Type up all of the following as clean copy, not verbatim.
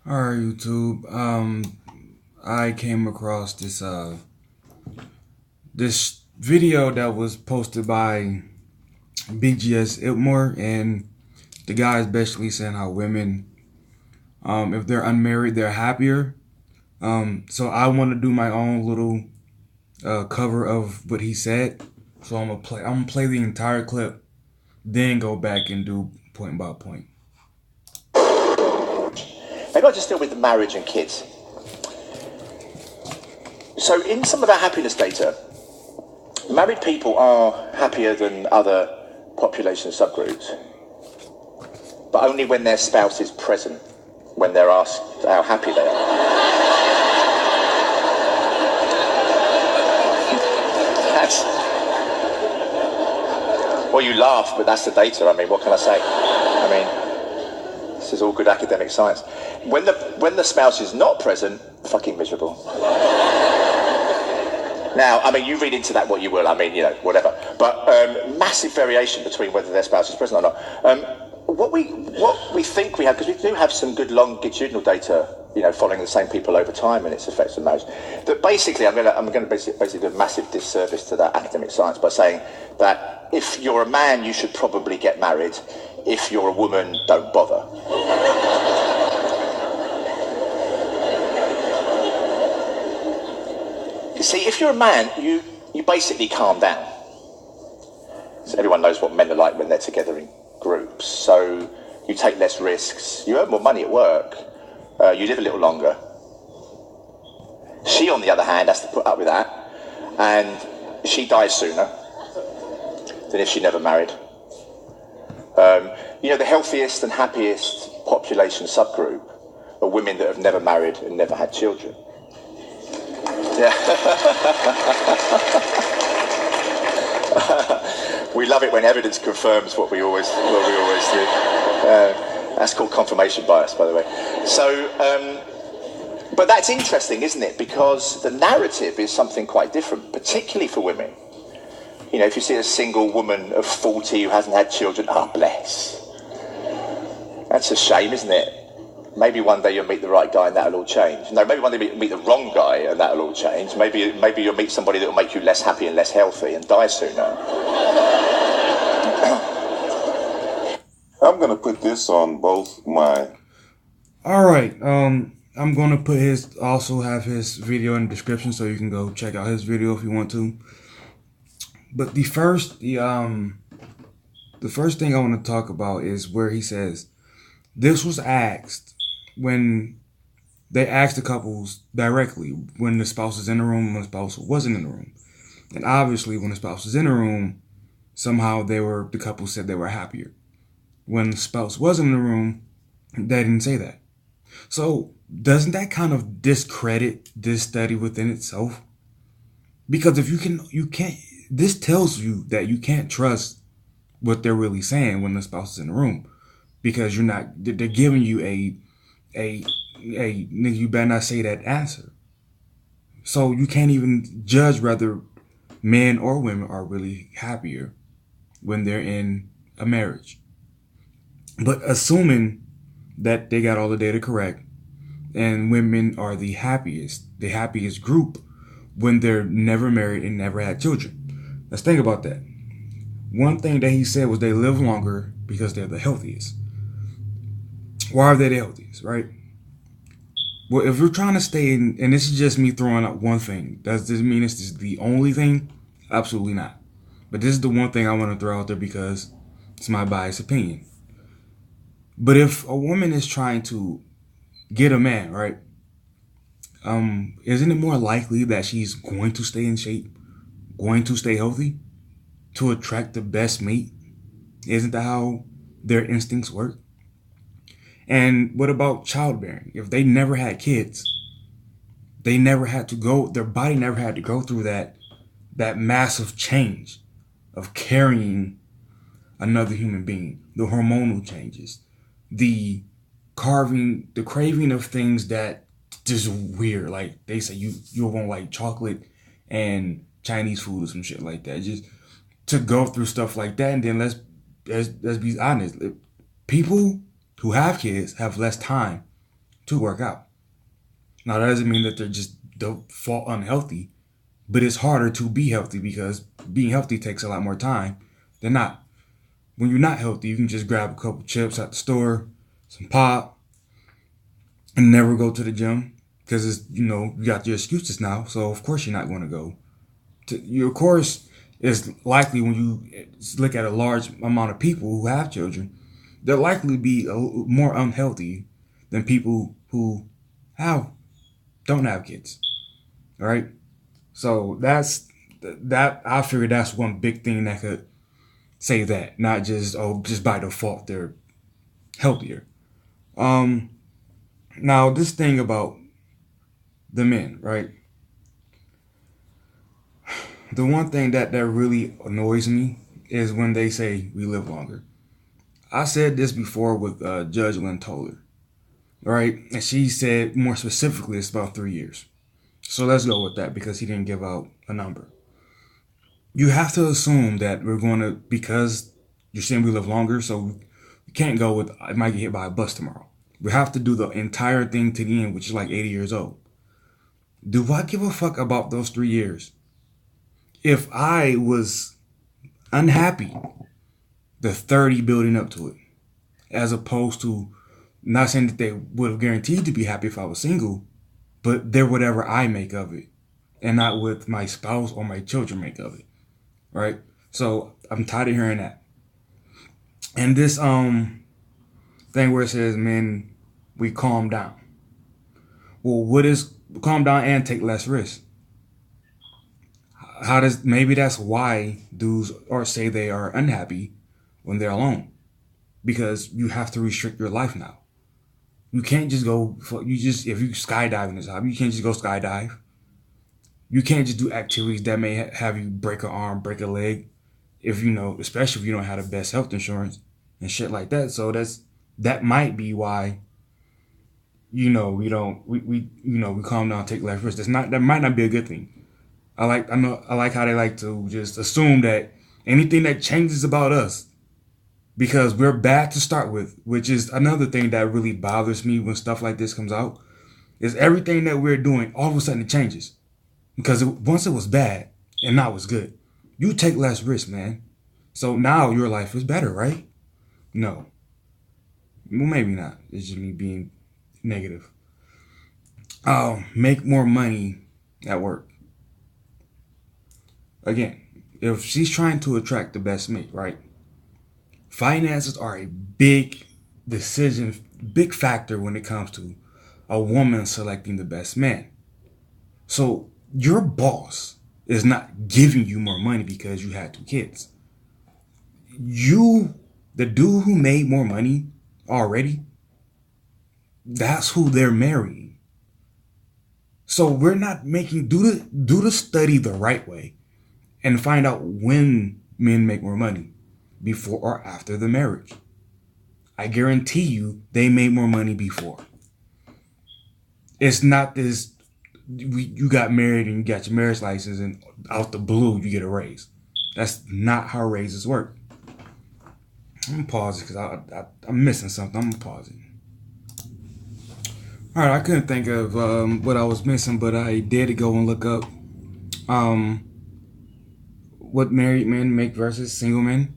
All right, YouTube. I came across this video that was posted by BGS Iltmore, and the guy is basically saying how women, if they're unmarried, they're happier. So I want to do my own little cover of what he said. So I'm gonna play the entire clip, then go back and do point by point. Maybe I'll just deal with the marriage and kids. So in some of our happiness data, married people are happier than other population subgroups, but only when their spouse is present, when they're asked how happy they are. That's, well, you laugh, but that's the data. I mean, what can I say? I mean, this is all good academic science. When the spouse is not present, fucking miserable. Now, I mean, you read into that what you will. I mean, whatever. But massive variation between whether their spouse is present or not. What we think we have, because we do have some good longitudinal data, following the same people over time and its effects on marriage. That basically, I'm going to basically do a massive disservice to that academic science by saying that if you're a man, you should probably get married. If you're a woman, don't bother. See, if you're a man, you basically calm down. So everyone knows what men are like when they're together in groups. So you take less risks, you earn more money at work, you live a little longer. She, on the other hand, has to put up with that, and she dies sooner than if she never married. The healthiest and happiest population subgroup are women that have never married and never had children. Yeah. We love it when evidence confirms what we always do. That's called confirmation bias, by the way. So, but that's interesting, isn't it? Because the narrative is something quite different, particularly for women. If you see a single woman of 40 who hasn't had children, bless. That's a shame, isn't it? Maybe one day you'll meet the right guy and that'll all change. No, maybe one day you'll meet the wrong guy and that'll all change. Maybe you'll meet somebody that'll make you less happy and less healthy and die sooner. I'm going to put this on both my... All right. I'm going to also have his video in the description so you can go check out his video if you want to. But the first thing I want to talk about is where he says, this was asked when they asked the couples directly when the spouse was in the room and when the spouse wasn't in the room. And obviously when the spouse was in the room, somehow the couple said they were happier. When the spouse wasn't in the room, they didn't say that. So doesn't that kind of discredit this study within itself? Because if this tells you that you can't trust what they're really saying when the spouse is in the room. Because they're giving you you better not say that answer. So you can't even judge whether men or women are really happier when they're in a marriage. But assuming that they got all the data correct and women are the happiest group when they're never married and never had children. Let's think about that. One thing that he said was they live longer because they're the healthiest. Why are they the healthiest, right? Well, if we're trying to stay in, and this is just me throwing out one thing, does this mean this is the only thing? Absolutely not. But this is the one thing I want to throw out there because it's my biased opinion. But if a woman is trying to get a man, right? Isn't it more likely that she's going to stay in shape, going to stay healthy, to attract the best mate? Isn't that how their instincts work? And what about childbearing? If they never had kids, their body never had to go through that massive change of carrying another human being, the hormonal changes, the craving of things that just weird. Like they say you won't like chocolate and Chinese food or some shit like that. Just to go through stuff like that. And then let's be honest. People who have kids have less time to work out. Now, that doesn't mean that they're just default unhealthy, but it's harder to be healthy because being healthy takes a lot more time than not. When you're not healthy, you can just grab a couple chips at the store, some pop, and never go to the gym because it's, you got your excuses now. So of course you're not going to go. Of course, it's likely when you look at a large amount of people who have children, they'll likely be more unhealthy than people who don't have kids. All right. So that's that. I figure that's one big thing that could say that, not just by default they're healthier. Now this thing about the men, right? The one thing that really annoys me is when they say we live longer. I said this before with Judge Lynn Toler, right? And she said more specifically it's about 3 years. So let's go with that because he didn't give out a number. You have to assume that we're going to, because you're saying we live longer, so we can't go with, I might get hit by a bus tomorrow. We have to do the entire thing to the end, which is like 80 years old. Do I give a fuck about those 3 years? If I was unhappy, the 30 building up to it, as opposed to, not saying that they would have guaranteed to be happy if I was single, but they're whatever I make of it, and not what my spouse or my children make of it, right? So I'm tired of hearing that. And this thing where it says, men, we calm down. Well, what is calm down and take less risk? Maybe that's why dudes or say they are unhappy when they're alone, because you have to restrict your life now. You can't just go, if you skydiving this hobby, you can't just go skydive. You can't just do activities that may have you break an arm, break a leg, especially if you don't have the best health insurance and shit like that. So that might be why, we calm down, take less risks. That might not be a good thing. I like how they like to just assume that anything that changes about us, because we're bad to start with, which is another thing that really bothers me when stuff like this comes out, is everything that we're doing, all of a sudden it changes. Because once it was bad, and now it's good. You take less risk, man. So now your life is better, right? No. Well, maybe not. It's just me being negative. Make more money at work. Again, if she's trying to attract the best mate, right? Finances are a big big factor when it comes to a woman selecting the best man. So your boss is not giving you more money because you had 2 kids. The dude who made more money already, that's who they're marrying. So we're not do the study the right way and find out when men make more money, before or after the marriage. I guarantee you they made more money before. It's not this, you got married and you got your marriage license and out the blue you get a raise. That's not how raises work. I'm pausing because I'm missing something. I'm pausing. All right, I couldn't think of what I was missing, but I did go and look up what married men make versus single men.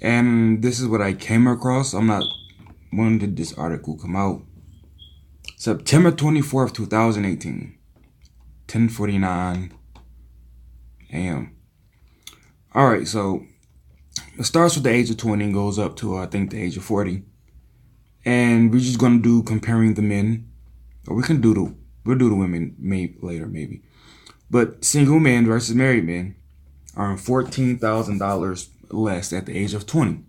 And this is what I came across. When did this article come out? September 24th, 2018. 10:49 a.m. All right, so it starts with the age of 20 and goes up to, I think, the age of 40. And we're just going to do comparing the men. Or we'll do the women later, maybe. But single men versus married men earn $14,000 less at the age of 20.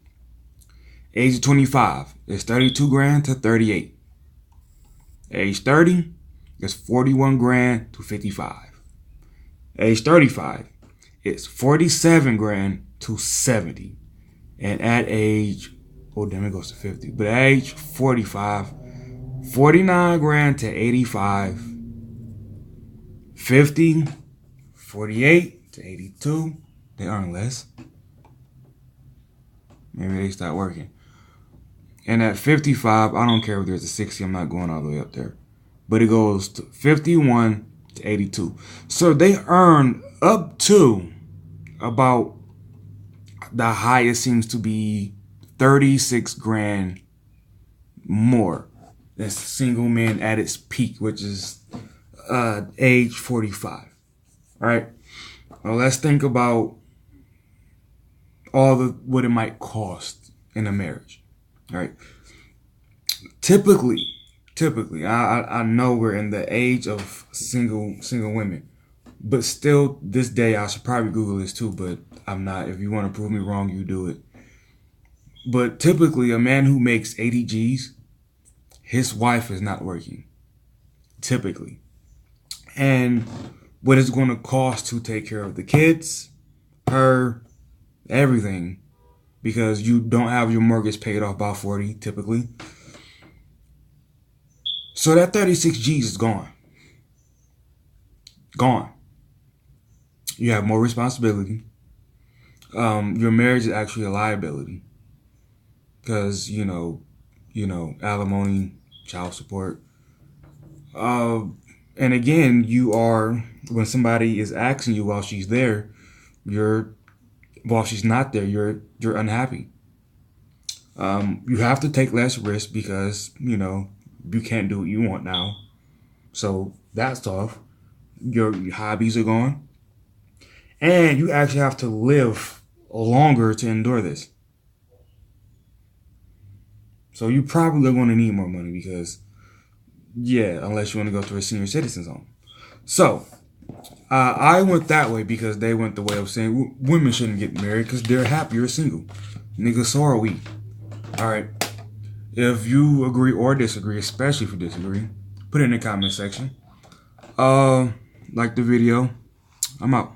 Age of 25 is $32,000 to $38,000. Age 30 is $41,000 to $55,000. Age 35 is $47,000 to $70,000. And at age, it goes to 50. But at age 45, $49,000 to $85,000. 50, 48 to 82. They earn less. Maybe they start working. And at 55, I don't care if there's a 60, I'm not going all the way up there. But it goes to 51 to 82. So they earn up to about, the highest seems to be 36 grand more. That's single man at its peak, which is age 45. All right. Well, let's think about what it might cost in a marriage. All right. Typically, I know we're in the age of single women, but still, this day I should probably Google this too, but I'm not. If you want to prove me wrong, you do it. But typically, a man who makes 80 G's, his wife is not working. Typically. And what it's going to cost to take care of the kids, her, everything, because you don't have your mortgage paid off by 40, typically. So that 36 G's is gone. Gone. You have more responsibility. Your marriage is actually a liability. Because, you know, alimony, child support. And again, when somebody is asking you while she's there, while she's not there, you're unhappy. You have to take less risk because, you can't do what you want now. So that's tough. Your hobbies are gone. And you actually have to live longer to endure this. So you probably are going to need more money because, unless you want to go to a senior citizen's home. So, I went that way because they went the way of saying women shouldn't get married because they're happier single. Nigga, so are we. Alright. If you agree or disagree, especially if you disagree, put it in the comment section. Like the video. I'm out.